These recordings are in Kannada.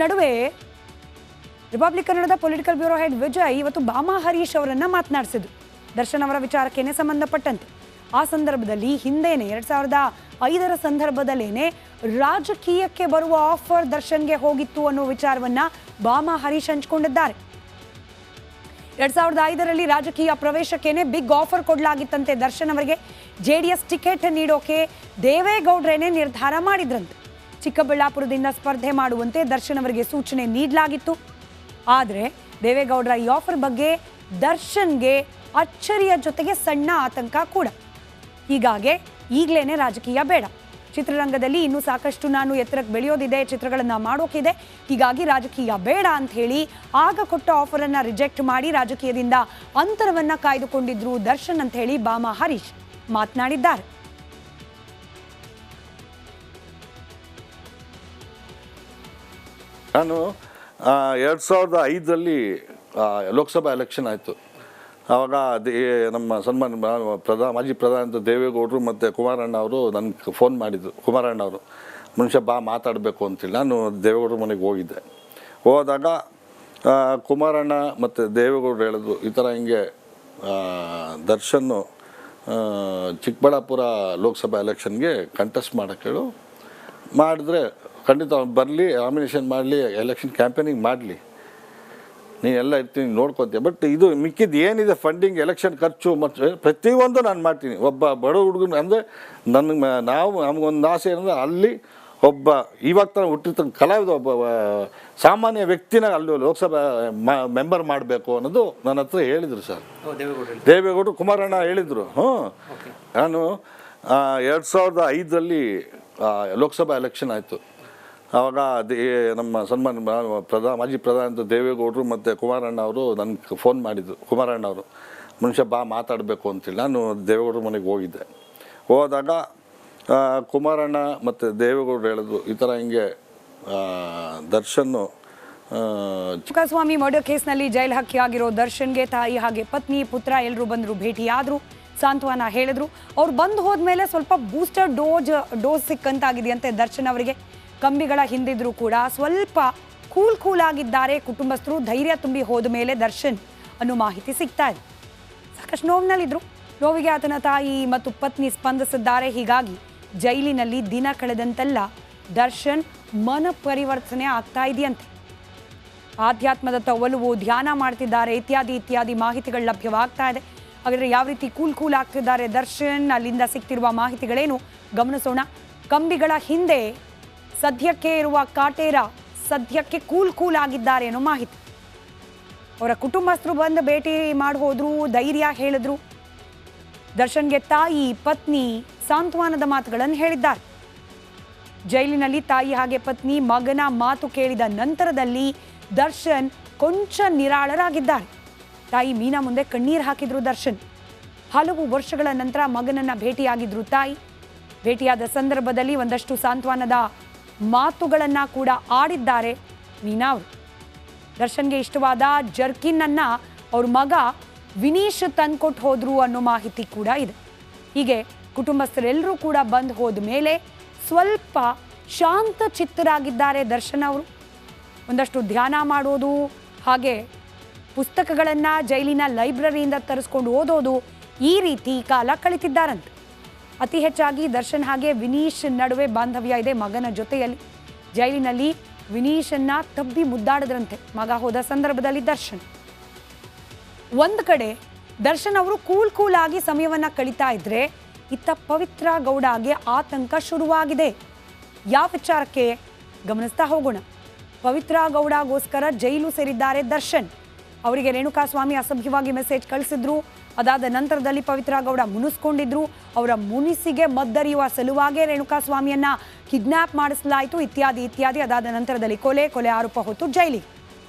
ನಡುವೆ ರಿಪಬ್ಲಿಕ್ ಕನ್ನಡದ ಪೊಲಿಟಿಕಲ್ ಬ್ಯೂರೋ ಹೆಡ್ ವಿಜಯ್ ಇವತ್ತು ಬಾಮಾ ಹರೀಶ್ ಅವರನ್ನ ಮಾತನಾಡಿಸಿದ್ರು ದರ್ಶನ್ ಅವರ ವಿಚಾರಕ್ಕೇನೆ ಸಂಬಂಧಪಟ್ಟಂತೆ. ಆ ಸಂದರ್ಭದಲ್ಲಿ ಹಿಂದೆನೆ 2005ರ ಸಂದರ್ಭದಲ್ಲೇನೆ ರಾಜಕೀಯಕ್ಕೆ ಬರುವ ಆಫರ್ ದರ್ಶನ್ಗೆ ಹೋಗಿತ್ತು ಅನ್ನೋ ವಿಚಾರವನ್ನ ಬಾಮಾ ಹರೀಶ್ ಹಂಚಿಕೊಂಡಿದ್ದಾರೆ. 2005ರಲ್ಲಿ ರಾಜಕೀಯ ಪ್ರವೇಶಕ್ಕೇನೆ ಬಿಗ್ ಆಫರ್ ಕೊಡಲಾಗಿತ್ತಂತೆ ದರ್ಶನ್ ಅವರಿಗೆ. JDS ಟಿಕೆಟ್ ನೀಡೋಕೆ ದೇವೇಗೌಡರೇನೆ ನಿರ್ಧಾರ ಮಾಡಿದ್ರಂತೆ. ಚಿಕ್ಕಬಳ್ಳಾಪುರದಿಂದ ಸ್ಪರ್ಧೆ ಮಾಡುವಂತೆ ದರ್ಶನ್ ಅವರಿಗೆ ಸೂಚನೆ ನೀಡಲಾಗಿತ್ತು. ಆದರೆ ದೇವೇಗೌಡರ ಈ ಆಫರ್ ಬಗ್ಗೆ ದರ್ಶನ್ಗೆ ಅಚ್ಚರಿಯ ಜೊತೆಗೆ ಸಣ್ಣ ಆತಂಕ ಕೂಡ. ಹೀಗಾಗಿ ಈಗಲೇನೆ ರಾಜಕೀಯ ಬೇಡ, ಚಿತ್ರರಂಗದಲ್ಲಿ ಇನ್ನೂ ಸಾಕಷ್ಟು ನಾನು ಎತ್ತರಕ್ಕೆ ಬೆಳೆಯೋದಿದೆ, ಚಿತ್ರಗಳನ್ನು ಮಾಡೋಕಿದೆ, ಹೀಗಾಗಿ ರಾಜಕೀಯ ಬೇಡ ಅಂತ ಹೇಳಿ ಆಗ ಕೊಟ್ಟ ಆಫರನ್ನು ರಿಜೆಕ್ಟ್ ಮಾಡಿ ರಾಜಕೀಯದಿಂದ ಅಂತರವನ್ನು ಕಾಯ್ದುಕೊಂಡಿದ್ರು ದರ್ಶನ್ ಅಂತ ಹೇಳಿ ಬಾಮಾ ಹರೀಶ್ ಮಾತನಾಡಿದ್ದಾರೆ. ನಾನು 2005ರಲ್ಲಿ ಲೋಕಸಭಾ ಎಲೆಕ್ಷನ್ ಆಯಿತು. ಆವಾಗ ನಮ್ಮ ಸನ್ಮಾನ ಮಾಜಿ ಪ್ರಧಾನಿ ದೇವೇಗೌಡರು ಮತ್ತು ಕುಮಾರಣ್ಣ ಅವರು ನನಗೆ ಫೋನ್ ಮಾಡಿದರು. ಕುಮಾರಣ್ಣ ಅವರು ಮನುಷ್ಯ ಬಾ ಮಾತಾಡಬೇಕು ಅಂತೇಳಿ ನಾನು ದೇವೇಗೌಡರ ಮನೆಗೆ ಹೋಗಿದ್ದೆ. ಹೋದಾಗ ಕುಮಾರಣ್ಣ ಮತ್ತು ದೇವೇಗೌಡರು ಹೇಳಿದ್ರು, ಈ ಥರ ಹಿಂಗೆ ದರ್ಶನ್ನು ಚಿಕ್ಕಬಳ್ಳಾಪುರ ಲೋಕಸಭಾ ಎಲೆಕ್ಷನ್ಗೆ ಕಂಟೆಸ್ಟ್ ಮಾಡೋಕ್ಕೆ ಹೇಳು, ಮಾಡಿದ್ರೆ ಖಂಡಿತ ಅವ್ನು ಬರಲಿ, ನಾಮಿನೇಷನ್ ಮಾಡಲಿ, ಎಲೆಕ್ಷನ್ ಕ್ಯಾಂಪೇನಿಂಗ್ ಮಾಡಲಿ, ನೀನೆಲ್ಲ ಇರ್ತೀನಿ ನೋಡ್ಕೊತೀಯ, ಬಟ್ ಇದು ಮಿಕ್ಕಿದ್ದು ಏನಿದೆ ಫಂಡಿಂಗ್, ಎಲೆಕ್ಷನ್ ಖರ್ಚು ಮತ್ತು ಪ್ರತಿಯೊಂದು ನಾನು ಮಾಡ್ತೀನಿ. ಒಬ್ಬ ಬಡ ಹುಡುಗನ ಅಂದರೆ ನಮಗೊಂದು ಆಸೆ ಏನಂದರೆ ಅಲ್ಲಿ ಒಬ್ಬ ಇವಾಗ ತಾನು ಹುಟ್ಟಿರ್ತಕ್ಕ ಕಲಾವಿದ ಒಬ್ಬ ಸಾಮಾನ್ಯ ವ್ಯಕ್ತಿನ ಅಲ್ಲಿ ಲೋಕಸಭಾ ಮೆಂಬರ್ ಮಾಡಬೇಕು ಅನ್ನೋದು ನನ್ನ ಹತ್ರ ಹೇಳಿದರು ಸರ್ ದೇವೇಗೌಡರು. ಕುಮಾರಣ್ಣ ಹೇಳಿದರು. ನಾನು 2005ರಲ್ಲಿ ಲೋಕಸಭಾ ಎಲೆಕ್ಷನ್ ಆಯಿತು. ಆವಾಗ ನಮ್ಮ ಸನ್ಮಾನ ಮಾಜಿ ಪ್ರಧಾನಿ ದೇವೇಗೌಡರು ಮತ್ತು ಕುಮಾರಣ್ಣ ಅವರು ನನಗೆ ಫೋನ್ ಮಾಡಿದರು. ಕುಮಾರಣ್ಣ ಅವರು ಮನುಷ್ಯ ಬಾ ಮಾತಾಡಬೇಕು ಅಂತೇಳಿ ನಾನು ದೇವೇಗೌಡರ ಮನೆಗೆ ಹೋಗಿದ್ದೆ. ಹೋದಾಗ ಕುಮಾರಣ್ಣ ಮತ್ತು ದೇವೇಗೌಡರು ಹೇಳಿದ್ರು, ಈ ಥರ ಹಿಂಗೆ ದರ್ಶನ್ನು ಚಿಕ್ಕಸ್ವಾಮಿ ಮರ್ಡರ್ ಕೇಸ್ನಲ್ಲಿ ಜೈಲು ಹಕ್ಕಿಯಾಗಿರೋ ದರ್ಶನ್ಗೆ ತಾಯಿ ಹಾಗೆ ಪತ್ನಿ ಪುತ್ರ ಎಲ್ಲರೂ ಬಂದರು, ಭೇಟಿಯಾದರು, ಸಾಂತ್ವನ ಹೇಳಿದ್ರು. ಅವ್ರು ಬಂದು ಹೋದ್ಮೇಲೆ ಸ್ವಲ್ಪ ಬೂಸ್ಟರ್ ಡೋಸ್ ಸಿಕ್ಕಂತಾಗಿದೆಯಂತೆ ದರ್ಶನ್ ಅವರಿಗೆ. ಕಂಬಿಗಳ ಹಿಂದಿದ್ರು ಕೂಡ ಸ್ವಲ್ಪ ಕೂಲ್ ಆಗಿದ್ದಾರೆ ಕುಟುಂಬಸ್ಥರು. ಧೈರ್ಯ ತುಂಬಿ ಹೋದ ಮೇಲೆ ದರ್ಶನ್ ಅನ್ನೋ ಮಾಹಿತಿ ಸಿಗ್ತಾ ಇದೆ. ಸಾಕಷ್ಟು ನೋವಿನಲ್ಲಿದ್ರು. ನೋವಿಗೆ ಆತನ ತಾಯಿ ಮತ್ತು ಪತ್ನಿ ಸ್ಪಂದಿಸಿದ್ದಾರೆ. ಹೀಗಾಗಿ ಜೈಲಿನಲ್ಲಿ ದಿನ ಕಳೆದಂತೆಲ್ಲ ದರ್ಶನ್ ಮನ ಪರಿವರ್ತನೆ ಆಗ್ತಾ ಇದೆಯಂತೆ. ಆಧ್ಯಾತ್ಮದತ್ತ ಒಲವು, ಧ್ಯಾನ ಮಾಡ್ತಿದ್ದಾರೆ, ಇತ್ಯಾದಿ ಮಾಹಿತಿಗಳು ಲಭ್ಯವಾಗ್ತಾ ಇದೆ. ಹಾಗಾದರೆ ಯಾವ ರೀತಿ ಕೂಲ್ ಆಗ್ತಿದ್ದಾರೆ ದರ್ಶನ್, ಅಲ್ಲಿಂದ ಸಿಗ್ತಿರುವ ಮಾಹಿತಿಗಳೇನು ಗಮನಿಸೋಣ. ಕಂಬಿಗಳ ಹಿಂದೆ ಸದ್ಯಕ್ಕೆ ಇರುವ ಕಾಟೇರ ಸದ್ಯಕ್ಕೆ ಕೂಲ್ ಆಗಿದ್ದಾರೆ ಅನ್ನೋ ಮಾಹಿತಿ. ಅವರ ಕುಟುಂಬಸ್ಥರು ಬಂದು ಭೇಟಿ ಮಾಡಿ ಹೋದ್ರು, ಧೈರ್ಯ ಹೇಳಿದ್ರು. ದರ್ಶನ್ಗೆ ತಾಯಿ ಪತ್ನಿ ಸಾಂತ್ವನದ ಮಾತುಗಳನ್ನು ಹೇಳಿದ್ದಾರೆ. ಜೈಲಿನಲ್ಲಿ ತಾಯಿ ಹಾಗೆ ಪತ್ನಿ ಮಗನ ಮಾತು ಕೇಳಿದ ನಂತರದಲ್ಲಿ ದರ್ಶನ್ ಕೊಂಚ ನಿರಾಳರಾಗಿದ್ದಾರೆ. ತಾಯಿ ಮೀನಾ ಮುಂದೆ ಕಣ್ಣೀರು ಹಾಕಿದ್ರು ದರ್ಶನ್. ಹಲವು ವರ್ಷಗಳ ನಂತರ ಮಗನನ್ನ ಭೇಟಿಯಾಗಿದ್ರು ತಾಯಿ. ಭೇಟಿಯಾದ ಸಂದರ್ಭದಲ್ಲಿ ಒಂದಷ್ಟು ಸಾಂತ್ವನದ ಮಾತುಗಳನ್ನ ಕೂಡ ಆಡಿದ್ದಾರೆ ಮೀನಾ ಅವರು. ದರ್ಶನ್ಗೆ ಇಷ್ಟವಾದ ಜರ್ಕಿನ್ ಅವ್ರ ಮಗ ವಿನೀಶ್ ತಂದ್ಕೊಟ್ಟು ಹೋದ್ರು ಅನ್ನೋ ಮಾಹಿತಿ ಕೂಡ ಇದೆ. ಹೀಗೆ ಕುಟುಂಬಸ್ಥರೆಲ್ಲರೂ ಕೂಡ ಬಂದು ಹೋದ ಮೇಲೆ ಸ್ವಲ್ಪ ಶಾಂತ ಚಿತ್ತರಾಗಿದ್ದಾರೆ ದರ್ಶನ್ ಅವರು. ಒಂದಷ್ಟು ಧ್ಯಾನ ಮಾಡೋದು, ಹಾಗೆ ಪುಸ್ತಕಗಳನ್ನು ಜೈಲಿನ ಲೈಬ್ರರಿಯಿಂದ ತರಿಸ್ಕೊಂಡು ಓದೋದು, ಈ ರೀತಿ ಕಾಲ ಕಳೀತಿದ್ದಾರಂತೆ. ಅತಿ ಹೆಚ್ಚಾಗಿ ದರ್ಶನ್ ಹಾಗೆ ವಿನೀಶ್ ನಡುವೆ ಬಾಂಧವ್ಯ ಇದೆ ಮಗನ ಜೊತೆಯಲ್ಲಿ. ಜೈಲಿನಲ್ಲಿ ವಿನೀಶನ್ನ ತಬ್ಬಿ ಮುದ್ದಾಡಿದ್ರಂತೆ ಮಗ ಹೋದ ಸಂದರ್ಭದಲ್ಲಿ ದರ್ಶನ್. ಒಂದು ಕಡೆ ದರ್ಶನ್ ಅವರು ಕೂಲ್ ಆಗಿ ಸಮಯವನ್ನು ಕಳೀತಾ ಇದ್ರೆ, ಇತ್ತ ಪವಿತ್ರ ಗೌಡಗೆ ಆತಂಕ ಶುರುವಾಗಿದೆ. ಯಾವ ವಿಚಾರಕ್ಕೆ ಗಮನಿಸ್ತಾ ಹೋಗೋಣ. ಪವಿತ್ರ ಗೌಡಗೋಸ್ಕರ ಜೈಲು ಸೇರಿದ್ದಾರೆ ದರ್ಶನ್. ಅವರಿಗೆ ರೇಣುಕಾಸ್ವಾಮಿ ಅಸಭ್ಯವಾಗಿ ಮೆಸೇಜ್ ಕಳಿಸಿದ್ರು. ಅದಾದ ನಂತರದಲ್ಲಿ ಪವಿತ್ರ ಗೌಡ ಮುನಿಸ್ಕೊಂಡಿದ್ರು. ಅವರ ಮುನಿಸಿಗೆ ಮದ್ದರಿಯುವ ಸಲುವಾಗಿ ರೇಣುಕಾಸ್ವಾಮಿಯನ್ನ ಕಿಡ್ನಾಪ್ ಮಾಡಿಸಲಾಯಿತು, ಇತ್ಯಾದಿ. ಅದಾದ ನಂತರದಲ್ಲಿ ಕೊಲೆ ಆರೋಪ ಹೊತ್ತು ಜೈಲಿಗೆ.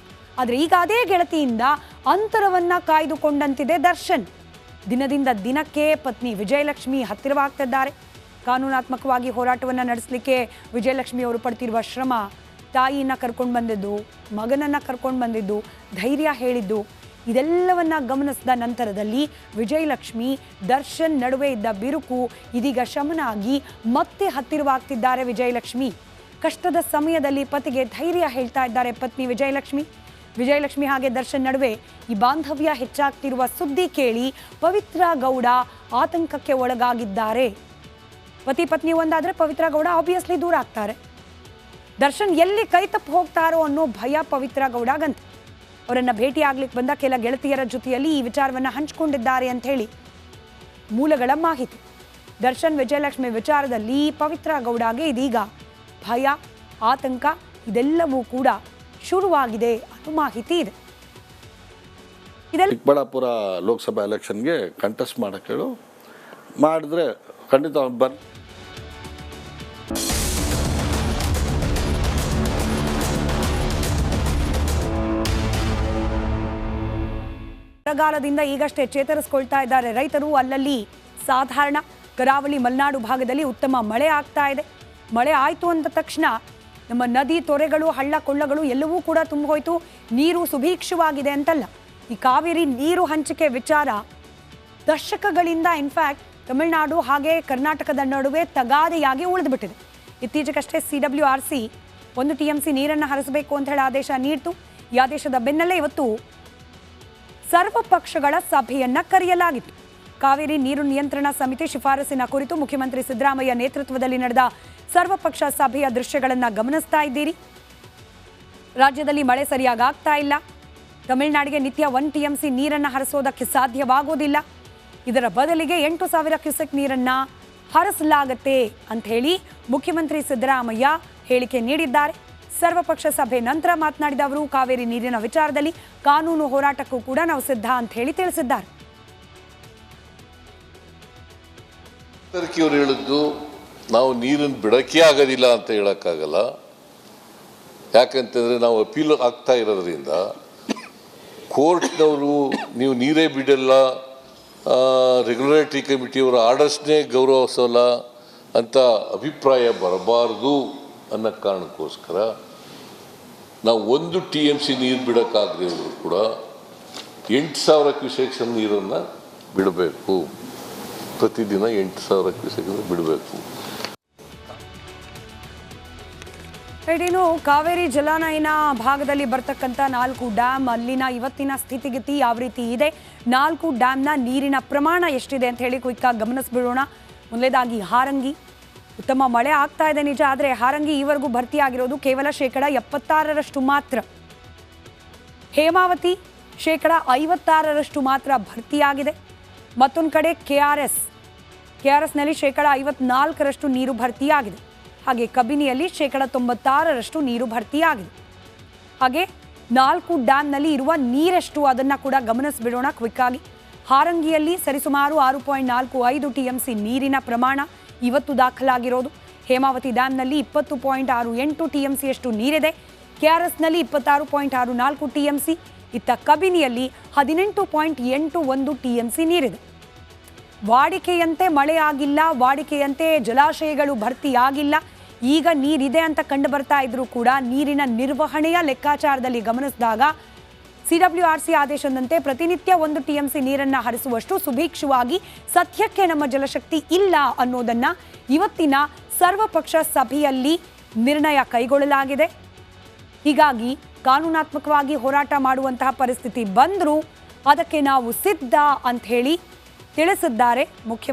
ಆದರೆ ಈಗ ಅದೇ ಗೆಳತಿಯಿಂದ ಅಂತರವನ್ನ ಕಾಯ್ದುಕೊಂಡಂತಿದೆ ದರ್ಶನ್. ದಿನದಿಂದ ದಿನಕ್ಕೆ ಪತ್ನಿ ವಿಜಯಲಕ್ಷ್ಮಿ ಹತ್ತಿರವಾಗ್ತಿದ್ದಾರೆ. ಕಾನೂನಾತ್ಮಕವಾಗಿ ಹೋರಾಟವನ್ನು ನಡೆಸಲಿಕ್ಕೆ ವಿಜಯಲಕ್ಷ್ಮಿ ಅವರು ಪಡ್ತಿರುವ ಶ್ರಮ, ತಾಯಿಯನ್ನ ಕರ್ಕೊಂಡು ಬಂದಿದ್ದು, ಮಗನನ್ನ ಕರ್ಕೊಂಡು ಬಂದಿದ್ದು, ಧೈರ್ಯ ಹೇಳಿದ್ದು, ಇದೆಲ್ಲವನ್ನ ಗಮನಿಸಿದ ನಂತರದಲ್ಲಿ ವಿಜಯಲಕ್ಷ್ಮಿ ದರ್ಶನ್ ನಡುವೆ ಇದ್ದ ಬಿರುಕು ಇದೀಗ ಶಮನ ಆಗಿ ಮತ್ತೆ ಹತ್ತಿರವಾಗ್ತಿದ್ದಾರೆ ವಿಜಯಲಕ್ಷ್ಮಿ. ಕಷ್ಟದ ಸಮಯದಲ್ಲಿ ಪತಿಗೆ ಧೈರ್ಯ ಹೇಳ್ತಾ ಇದ್ದಾರೆ ಪತ್ನಿ ವಿಜಯಲಕ್ಷ್ಮಿ ಹಾಗೆ ದರ್ಶನ್ ನಡುವೆ ಈ ಬಾಂಧವ್ಯ ಹೆಚ್ಚಾಗ್ತಿರುವ ಸುದ್ದಿ ಕೇಳಿ ಪವಿತ್ರ ಗೌಡ ಆತಂಕಕ್ಕೆ ಒಳಗಾಗಿದ್ದಾರೆ. ಪತಿ ಪತ್ನಿ ಒಂದಾದ್ರೆ ಪವಿತ್ರ ಗೌಡ ಆಬ್ವಿಯಸ್ಲಿ ದೂರ ಆಗ್ತಾರೆ. ದರ್ಶನ್ ಎಲ್ಲಿ ಕೈ ತಪ್ಪು ಹೋಗ್ತಾರೋ ಅನ್ನೋ ಭಯ ಪವಿತ್ರ ಗೌಡಗಂತೆ. ಅವರನ್ನ ಭೇಟಿ ಆಗ್ಲಿಕ್ಕೆ ಬಂದ ಕೆಲ ಗೆಳತಿಯರ ಜೊತೆಯಲ್ಲಿ ಈ ವಿಚಾರವನ್ನ ಹಂಚಿಕೊಂಡಿದ್ದಾರೆ ಅಂತ ಹೇಳಿ ಮೂಲಗಳ ಮಾಹಿತಿ. ದರ್ಶನ್ ವಿಜಯಲಕ್ಷ್ಮಿ ವಿಚಾರದಲ್ಲಿ ಪವಿತ್ರ ಗೌಡಗೆ ಇದೀಗ ಭಯ, ಆತಂಕ ಇದೆಲ್ಲವೂ ಕೂಡ ಶುರುವಾಗಿದೆ ಅನ್ನೋ ಮಾಹಿತಿ ಇದೆ. ಚಿಕ್ಕಬಳ್ಳಾಪುರ ಲೋಕಸಭಾ ಎಲೆಕ್ಷನ್ಗೆ ಕಂಟೆಸ್ಟ್ ಮಾಡಕ್ಕೆ ಹೇಳು, ಮಾಡಿದ್ರೆ ಖಂಡಿತ ಬರಗಾಲದಿಂದ ಈಗಷ್ಟೇ ಚೇತರಿಸಿಕೊಳ್ತಾ ಇದ್ದಾರೆ ರೈತರು. ಅಲ್ಲಲ್ಲಿ ಸಾಧಾರಣ ಕರಾವಳಿ ಮಲೆನಾಡು ಭಾಗದಲ್ಲಿ ಉತ್ತಮ ಮಳೆ ಆಗ್ತಾ ಇದೆ. ಮಳೆ ಆಯಿತು ಅಂದ ತಕ್ಷಣ ನಮ್ಮ ನದಿ, ತೊರೆಗಳು, ಹಳ್ಳ ಕೊಳ್ಳಗಳು ಎಲ್ಲವೂ ಕೂಡ ತುಂಬಿಹೋಯ್ತು. ನೀರು ಸುಭೀಕ್ಷವಾಗಿದೆ ಅಂತಲ್ಲ, ಈ ಕಾವೇರಿ ನೀರು ಹಂಚಿಕೆ ವಿಚಾರ ದಶಕಗಳಿಂದ ಇನ್ಫ್ಯಾಕ್ಟ್ ತಮಿಳುನಾಡು ಹಾಗೆ ಕರ್ನಾಟಕದ ನಡುವೆ ತಗಾದೆಯಾಗಿ ಉಳಿದುಬಿಟ್ಟಿದೆ. ಇತ್ತೀಚೆಗಷ್ಟೇ CWRC 1 TMC ನೀರನ್ನು ಹರಿಸಬೇಕು ಅಂತ ಹೇಳಿ ಆದೇಶ ನೀಡಿತು. ಈ ಆದೇಶದ ಬೆನ್ನಲ್ಲೇ ಇವತ್ತು ಸರ್ವ ಪಕ್ಷಗಳ ಸಭೆಯನ್ನ ಕರೆಯಲಾಗಿತ್ತು. ಕಾವೇರಿ ನೀರು ನಿಯಂತ್ರಣ ಸಮಿತಿ ಶಿಫಾರಸಿನ ಕುರಿತು ಮುಖ್ಯಮಂತ್ರಿ ಸಿದ್ದರಾಮಯ್ಯ ನೇತೃತ್ವದಲ್ಲಿ ನಡೆದ ಸರ್ವಪಕ್ಷ ಸಭೆಯ ದೃಶ್ಯಗಳನ್ನು ಗಮನಿಸ್ತಾ ಇದ್ದೀರಿ. ರಾಜ್ಯದಲ್ಲಿ ಮಳೆ ಸರಿಯಾಗಿ ಆಗ್ತಾ ಇಲ್ಲ. ತಮಿಳುನಾಡಿಗೆ ನಿತ್ಯ 1 TMC ನೀರನ್ನು ಹರಿಸೋದಕ್ಕೆ ಸಾಧ್ಯವಾಗೋದಿಲ್ಲ. ಇದರ ಬದಲಿಗೆ 8,000 ಕ್ಯೂಸೆಕ್ ನೀರನ್ನ ಹರಿಸಲಾಗತ್ತೆ ಅಂತ ಹೇಳಿ ಮುಖ್ಯಮಂತ್ರಿ ಸಿದ್ದರಾಮಯ್ಯ ಹೇಳಿಕೆ ನೀಡಿದ್ದಾರೆ. ಸರ್ವಪಕ್ಷ ಸಭೆ ನಂತರ ಮಾತನಾಡಿದ ಅವರು ಕಾವೇರಿ ನೀರಿನ ವಿಚಾರದಲ್ಲಿ ಕಾನೂನು ಹೋರಾಟಕ್ಕೂ ಕೂಡ ನಾವು ಸಿದ್ಧ ಅಂತ ಹೇಳಿ ತಿಳಿಸಿದ್ದಾರೆ. ಅವರು ಹೇಳಿದ್ದು ನಾವು ನೀರನ್ನು ಬಿಡೋಕ್ಕೆ ಆಗೋದಿಲ್ಲ ಅಂತ ಹೇಳೋಕ್ಕಾಗಲ್ಲ. ಯಾಕಂತಂದರೆ ನಾವು ಅಪೀಲ್ ಆಗ್ತಾ ಇರೋದ್ರಿಂದ ಕೋರ್ಟ್ನವರು ನೀವು ನೀರೇ ಬಿಡಲ್ಲ, ರೆಗ್ಯುಲೇಟರಿ ಕಮಿಟಿಯವರ ಆರ್ಡರ್ಸ್ನೇ ಗೌರವಿಸೋಲ್ಲ ಅಂತ ಅಭಿಪ್ರಾಯ ಬರಬಾರ್ದು ಅನ್ನೋ ಕಾರಣಕ್ಕೋಸ್ಕರ ನಾವು 1 TMC ನೀರು ಬಿಡೋಕ್ಕಾಗದೇ ಇದ್ರು ಕೂಡ 8,000 ಕ್ಯೂಸೆಕ್ಸ್ ನೀರನ್ನು ಬಿಡಬೇಕು. ಪ್ರತಿದಿನ 8,000 ಕ್ಯೂಸೆಕ್ ಬಿಡಬೇಕು. ಇನ್ನು ಕಾವೇರಿ ಜಲಾನಯನ ಭಾಗದಲ್ಲಿ ಬರ್ತಕ್ಕಂಥ 4 ಡ್ಯಾಮ್ ಅಲ್ಲಿನ ಇವತ್ತಿನ ಸ್ಥಿತಿಗತಿ ಯಾವ ರೀತಿ ಇದೆ, 4 ಡ್ಯಾಮ್ನ ನೀರಿನ ಪ್ರಮಾಣ ಎಷ್ಟಿದೆ ಅಂತ ಹೇಳಿ ಕ್ವಿಕ್ಕಾಗಿ ಗಮನಿಸ್ಬಿಡೋಣ. ಮೊದಲೇದಾಗಿ ಹಾರಂಗಿ, ಉತ್ತಮ ಮಳೆ ಆಗ್ತಾ ಇದೆ ನಿಜ, ಆದರೆ ಹಾರಂಗಿ ಈವರೆಗೂ ಭರ್ತಿಯಾಗಿರೋದು ಕೇವಲ 76% ಮಾತ್ರ. ಹೇಮಾವತಿ 56% ಮಾತ್ರ ಭರ್ತಿಯಾಗಿದೆ. ಮತ್ತೊಂದು ಕಡೆ KRSನಲ್ಲಿ 54% ನೀರು ಭರ್ತಿಯಾಗಿದೆ. ಹಾಗೆ ಕಬಿನಿಯಲ್ಲಿ 96% ನೀರು ಭರ್ತಿಯಾಗಿದೆ. ಹಾಗೆ 4 ಡ್ಯಾಮ್ನಲ್ಲಿ ಇರುವ ನೀರೆಷ್ಟು ಅದನ್ನು ಕೂಡ ಗಮನಿಸ್ಬಿಡೋಣ ಕ್ವಿಕ್ಕಾಗಿ. ಹಾರಂಗಿಯಲ್ಲಿ ಸರಿಸುಮಾರು 6.45 TMC ನೀರಿನ ಪ್ರಮಾಣ ಇವತ್ತು ದಾಖಲಾಗಿರೋದು. ಹೇಮಾವತಿ ಡ್ಯಾಮ್ನಲ್ಲಿ 20.68 TMCಯಷ್ಟು ನೀರಿದೆ. KRSನಲ್ಲಿ 26.64 TMC. ಇತ್ತ ಕಬಿನಿಯಲ್ಲಿ 18.81 TMC ನೀರಿದೆ. ವಾಡಿಕೆಯಂತೆ ಮಳೆ ಆಗಿಲ್ಲ, ವಾಡಿಕೆಯಂತೆ ಜಲಾಶಯಗಳು ಭರ್ತಿಯಾಗಿಲ್ಲ. ಈಗ ನೀರಿದೆ ಅಂತ ಕಂಡು ಬರ್ತಾ ಇದ್ರೂ ಕೂಡ ನೀರಿನ ನಿರ್ವಹಣೆಯ ಲೆಕ್ಕಾಚಾರದಲ್ಲಿ ಗಮನಿಸಿದಾಗ CWRC ಆದೇಶದಂತೆ ಪ್ರತಿನಿತ್ಯ 1 TMC ನೀರನ್ನು ಹರಿಸುವಷ್ಟು ಸುಭೀಕ್ಷವಾಗಿ ಸದ್ಯಕ್ಕೆ ನಮ್ಮ ಜಲಶಕ್ತಿ ಇಲ್ಲ ಅನ್ನೋದನ್ನ ಇವತ್ತಿನ ಸರ್ವಪಕ್ಷ ಸಭೆಯಲ್ಲಿ ನಿರ್ಣಯ ಕೈಗೊಳ್ಳಲಾಗಿದೆ. ಹೀಗಾಗಿ ಕಾನೂನಾತ್ಮಕವಾಗಿ ಹೋರಾಟ ಮಾಡುವಂತಹ ಪರಿಸ್ಥಿತಿ ಬಂದರೂ ಅದಕ್ಕೆ ನಾವು ಸಿದ್ಧ ಅಂತ ಹೇಳಿ ತಿಳಿಸಿದ್ದಾರೆ ಮುಖ್ಯಮಂತ್ರಿ.